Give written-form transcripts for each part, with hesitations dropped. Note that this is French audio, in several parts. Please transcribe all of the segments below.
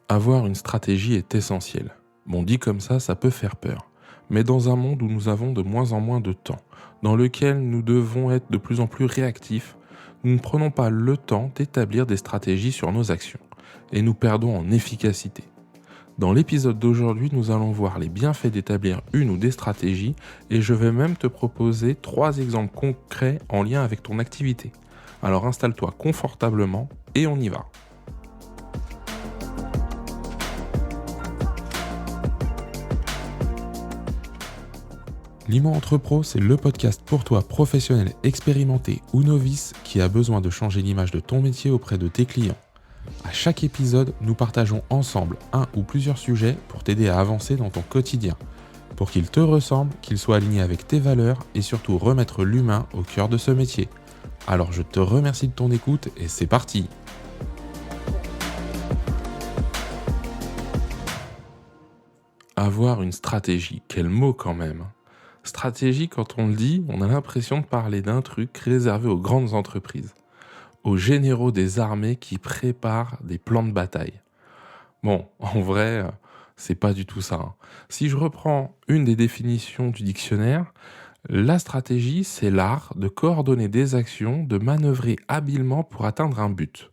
Avoir une stratégie est essentiel. Bon, dit comme ça peut faire peur. Mais dans un monde où nous avons de moins en moins de temps, dans lequel nous devons être de plus en plus réactifs, nous ne prenons pas le temps d'établir des stratégies sur nos actions et nous perdons en efficacité. Dans l'épisode d'aujourd'hui, nous allons voir les bienfaits d'établir une ou des stratégies et je vais même te proposer 3 exemples concrets en lien avec ton activité. Alors installe-toi confortablement et on y va. Limo Entrepro, c'est le podcast pour toi, professionnel, expérimenté ou novice, qui a besoin de changer l'image de ton métier auprès de tes clients. À chaque épisode, nous partageons ensemble un ou plusieurs sujets pour t'aider à avancer dans ton quotidien, pour qu'il te ressemble, qu'il soit aligné avec tes valeurs et surtout remettre l'humain au cœur de ce métier. Alors je te remercie de ton écoute et c'est parti. Avoir une stratégie, quel mot quand même. Stratégie, quand on le dit, on a l'impression de parler d'un truc réservé aux grandes entreprises, aux généraux des armées qui préparent des plans de bataille. Bon, en vrai, c'est pas du tout ça, hein. Si je reprends une des définitions du dictionnaire, la stratégie, c'est l'art de coordonner des actions, de manœuvrer habilement pour atteindre un but.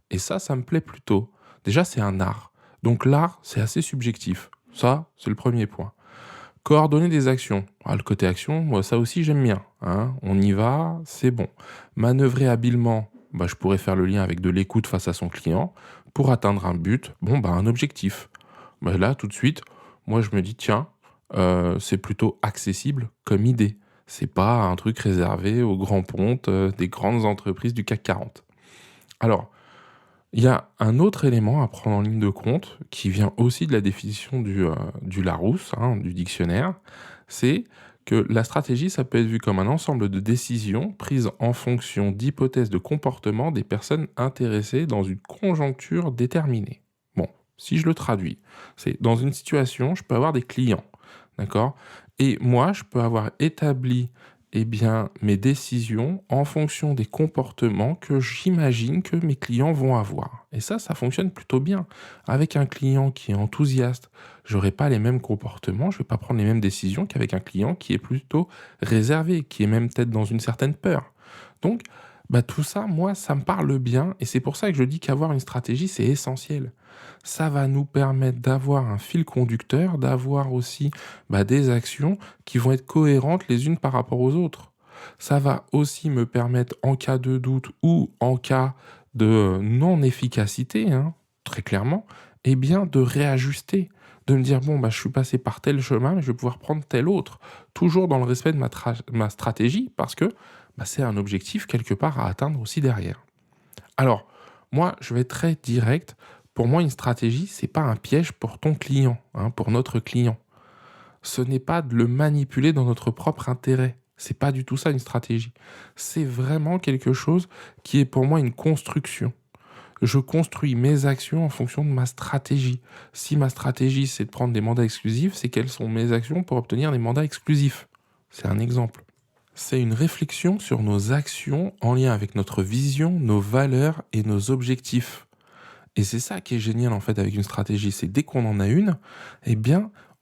Et ça me plaît plutôt. Déjà, c'est un art. Donc l'art, c'est assez subjectif. Ça, c'est le premier point. Coordonner des actions. Ah, le côté action, moi, ça aussi, j'aime bien, hein. On y va, c'est bon. Manœuvrer habilement, je pourrais faire le lien avec de l'écoute face à son client pour atteindre un but, un objectif. Là, tout de suite, moi, je me dis, tiens, c'est plutôt accessible comme idée. C'est pas un truc réservé aux grands pontes des grandes entreprises du CAC 40. Alors, il y a un autre élément à prendre en ligne de compte, qui vient aussi de la définition du Larousse, hein, du dictionnaire, c'est que la stratégie, ça peut être vu comme un ensemble de décisions prises en fonction d'hypothèses de comportement des personnes intéressées dans une conjoncture déterminée. Bon, si je le traduis, c'est dans une situation, je peux avoir des clients, d'accord? Et moi, je peux avoir établi mes décisions en fonction des comportements que j'imagine que mes clients vont avoir. Et ça fonctionne plutôt bien. Avec un client qui est enthousiaste, j'aurai pas les mêmes comportements, je vais pas prendre les mêmes décisions qu'avec un client qui est plutôt réservé, qui est même peut-être dans une certaine peur. Donc, tout ça, moi, ça me parle bien et c'est pour ça que je dis qu'avoir une stratégie, c'est essentiel. Ça va nous permettre d'avoir un fil conducteur, d'avoir aussi des actions qui vont être cohérentes les unes par rapport aux autres. Ça va aussi me permettre, en cas de doute ou en cas de non-efficacité, hein, très clairement, de réajuster, de me dire, bon, je suis passé par tel chemin, mais je vais pouvoir prendre tel autre, toujours dans le respect de ma stratégie, parce que c'est un objectif quelque part à atteindre aussi derrière. Alors, moi, je vais être très direct. Pour moi, une stratégie, c'est pas un piège pour ton client, hein, pour notre client. Ce n'est pas de le manipuler dans notre propre intérêt. C'est pas du tout ça une stratégie. C'est vraiment quelque chose qui est pour moi une construction. Je construis mes actions en fonction de ma stratégie. Si ma stratégie, c'est de prendre des mandats exclusifs, c'est quelles sont mes actions pour obtenir des mandats exclusifs. C'est un exemple. C'est une réflexion sur nos actions en lien avec notre vision, nos valeurs et nos objectifs. Et c'est ça qui est génial en fait avec une stratégie, c'est dès qu'on en a une,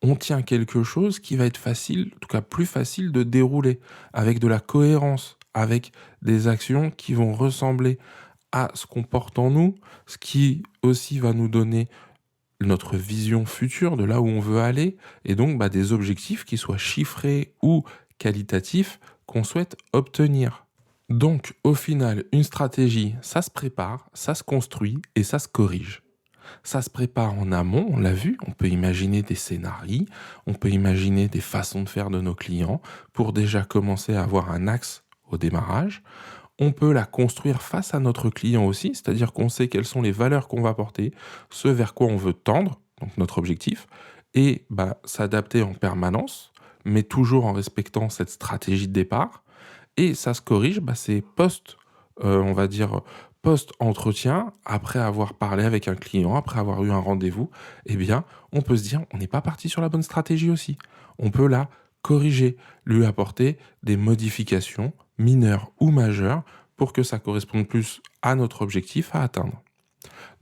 on tient quelque chose qui va être facile, en tout cas plus facile de dérouler, avec de la cohérence, avec des actions qui vont ressembler à ce qu'on porte en nous, ce qui aussi va nous donner notre vision future de là où on veut aller, et donc des objectifs qui soient chiffrés ou qualitatifs qu'on souhaite obtenir. Donc, au final, une stratégie, ça se prépare, ça se construit et ça se corrige. Ça se prépare en amont, on l'a vu, on peut imaginer des scénarios, on peut imaginer des façons de faire de nos clients pour déjà commencer à avoir un axe au démarrage. On peut la construire face à notre client aussi, c'est-à-dire qu'on sait quelles sont les valeurs qu'on va porter, ce vers quoi on veut tendre, donc notre objectif, et s'adapter en permanence, mais toujours en respectant cette stratégie de départ. Et ça se corrige, c'est on va dire, post-entretien, après avoir parlé avec un client, après avoir eu un rendez-vous, on peut se dire, on n'est pas parti sur la bonne stratégie aussi. On peut la corriger, lui apporter des modifications mineures ou majeures pour que ça corresponde plus à notre objectif à atteindre.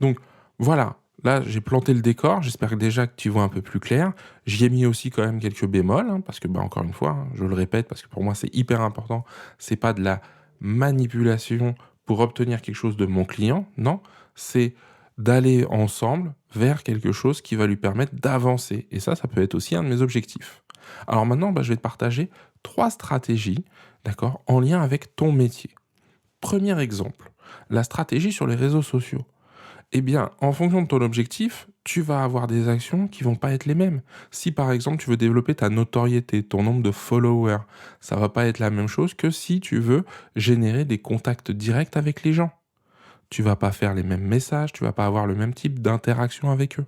Donc voilà, là, j'ai planté le décor, j'espère que déjà que tu vois un peu plus clair. J'y ai mis aussi quand même quelques bémols, parce que, encore une fois, je le répète, parce que pour moi, c'est hyper important. C'est pas de la manipulation pour obtenir quelque chose de mon client, non, c'est d'aller ensemble vers quelque chose qui va lui permettre d'avancer. Et ça peut être aussi un de mes objectifs. Alors maintenant, je vais te partager 3 stratégies, d'accord, en lien avec ton métier. Premier exemple, la stratégie sur les réseaux sociaux. Eh bien, en fonction de ton objectif, tu vas avoir des actions qui vont pas être les mêmes. Si par exemple tu veux développer ta notoriété, ton nombre de followers, ça va pas être la même chose que si tu veux générer des contacts directs avec les gens. Tu vas pas faire les mêmes messages, tu vas pas avoir le même type d'interaction avec eux.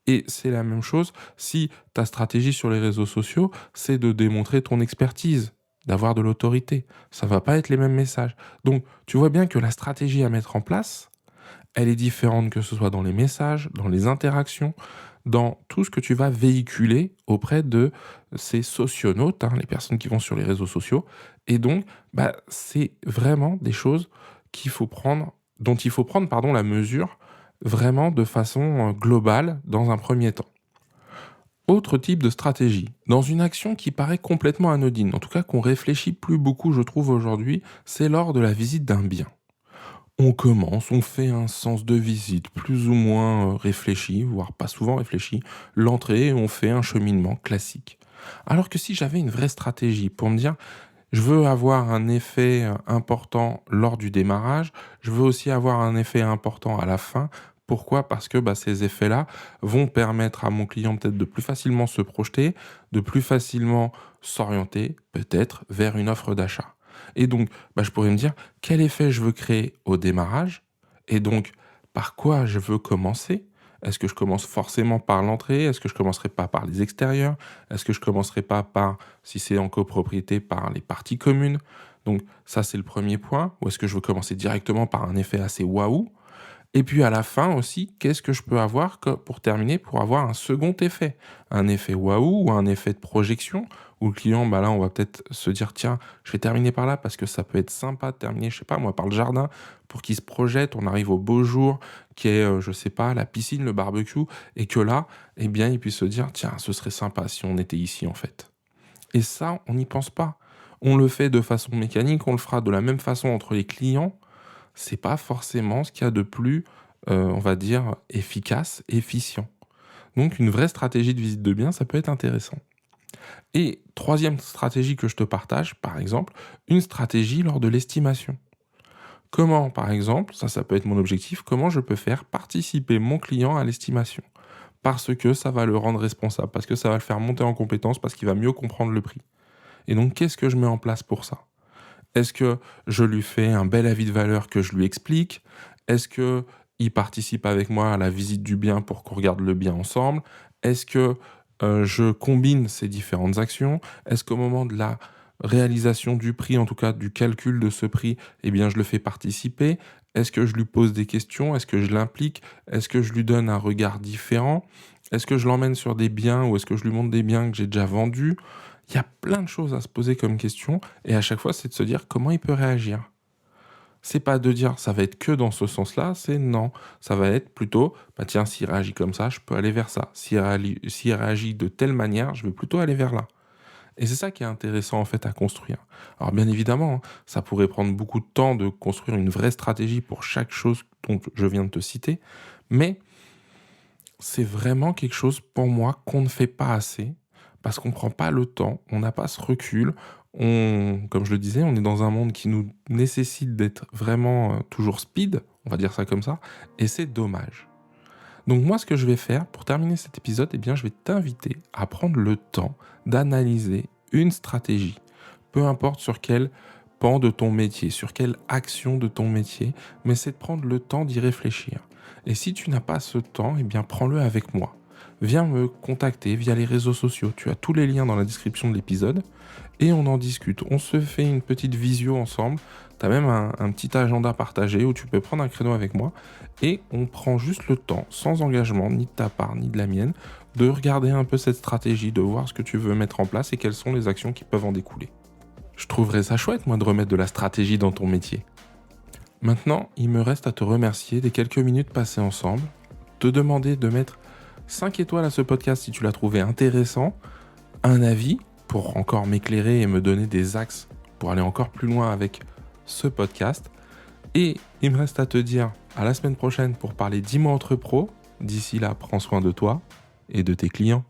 Et c'est la même chose si ta stratégie sur les réseaux sociaux, c'est de démontrer ton expertise, d'avoir de l'autorité. Ça va pas être les mêmes messages. Donc, tu vois bien que la stratégie à mettre en place, elle est différente, que ce soit dans les messages, dans les interactions, dans tout ce que tu vas véhiculer auprès de ces socionautes, les personnes qui vont sur les réseaux sociaux. Et donc, c'est vraiment des choses dont il faut prendre, la mesure vraiment de façon globale dans un premier temps. Autre type de stratégie, dans une action qui paraît complètement anodine, en tout cas qu'on réfléchit plus beaucoup, je trouve aujourd'hui, c'est lors de la visite d'un bien. On commence, on fait un sens de visite plus ou moins réfléchi, voire pas souvent réfléchi, l'entrée, on fait un cheminement classique. Alors que si j'avais une vraie stratégie pour me dire, je veux avoir un effet important lors du démarrage, je veux aussi avoir un effet important à la fin. Pourquoi ? Parce que ces effets-là vont permettre à mon client peut-être de plus facilement se projeter, de plus facilement s'orienter peut-être vers une offre d'achat. Et donc, je pourrais me dire quel effet je veux créer au démarrage et donc par quoi je veux commencer. Est-ce que je commence forcément par l'entrée ? Est-ce que je commencerai pas par les extérieurs ? Est-ce que je commencerai pas par, si c'est en copropriété, par les parties communes ? Donc ça, c'est le premier point. Ou est-ce que je veux commencer directement par un effet assez waouh ? Et puis à la fin aussi, qu'est-ce que je peux avoir pour terminer, pour avoir un second effet? Un effet waouh ou un effet de projection où le client, là, on va peut-être se dire, tiens, je vais terminer par là parce que ça peut être sympa de terminer, je sais pas, moi, par le jardin pour qu'il se projette. On arrive au beau jour qui est, je sais pas, la piscine, le barbecue et que là, eh bien, il puisse se dire, tiens, ce serait sympa si on était ici, en fait. Et ça, on n'y pense pas. On le fait de façon mécanique, on le fera de la même façon entre les clients. C'est pas forcément ce qu'il y a de plus, on va dire, efficace, efficient. Donc une vraie stratégie de visite de biens, ça peut être intéressant. Et troisième stratégie que je te partage, par exemple, une stratégie lors de l'estimation. Comment, par exemple, ça peut être mon objectif, comment je peux faire participer mon client à l'estimation ? Parce que ça va le rendre responsable, parce que ça va le faire monter en compétence, parce qu'il va mieux comprendre le prix. Et donc, qu'est-ce que je mets en place pour ça ? Est-ce que je lui fais un bel avis de valeur que je lui explique ? Est-ce qu'il participe avec moi à la visite du bien pour qu'on regarde le bien ensemble ? Est-ce que je combine ces différentes actions ? Est-ce qu'au moment de la réalisation du prix, en tout cas du calcul de ce prix, eh bien je le fais participer ? Est-ce que je lui pose des questions ? Est-ce que je l'implique ? Est-ce que je lui donne un regard différent ? Est-ce que je l'emmène sur des biens ou est-ce que je lui montre des biens que j'ai déjà vendus ? Il y a plein de choses à se poser comme question et à chaque fois, c'est de se dire comment il peut réagir. C'est pas de dire ça va être que dans ce sens-là, c'est non. Ça va être plutôt, tiens, s'il réagit comme ça, je peux aller vers ça. S'il réagit de telle manière, je vais plutôt aller vers là. Et c'est ça qui est intéressant en fait à construire. Alors bien évidemment, ça pourrait prendre beaucoup de temps de construire une vraie stratégie pour chaque chose dont je viens de te citer, mais c'est vraiment quelque chose pour moi qu'on ne fait pas assez parce qu'on ne prend pas le temps, on n'a pas ce recul. Comme je le disais, on est dans un monde qui nous nécessite d'être vraiment toujours speed, on va dire ça comme ça, et c'est dommage. Donc moi, ce que je vais faire pour terminer cet épisode, eh bien, je vais t'inviter à prendre le temps d'analyser une stratégie, peu importe sur quel pan de ton métier, sur quelle action de ton métier, mais c'est de prendre le temps d'y réfléchir. Et si tu n'as pas ce temps, eh bien, prends-le avec moi. Viens me contacter via les réseaux sociaux. Tu as tous les liens dans la description de l'épisode et on en discute. On se fait une petite visio ensemble. Tu as même un petit agenda partagé où tu peux prendre un créneau avec moi et on prend juste le temps, sans engagement, ni de ta part, ni de la mienne, de regarder un peu cette stratégie, de voir ce que tu veux mettre en place et quelles sont les actions qui peuvent en découler. Je trouverais ça chouette, moi, de remettre de la stratégie dans ton métier. Maintenant, il me reste à te remercier des quelques minutes passées ensemble. te demander de mettre 5 étoiles à ce podcast si tu l'as trouvé intéressant, un avis pour encore m'éclairer et me donner des axes pour aller encore plus loin avec ce podcast. Et il me reste à te dire à la semaine prochaine pour parler 10 mois entre pros. D'ici là, prends soin de toi et de tes clients.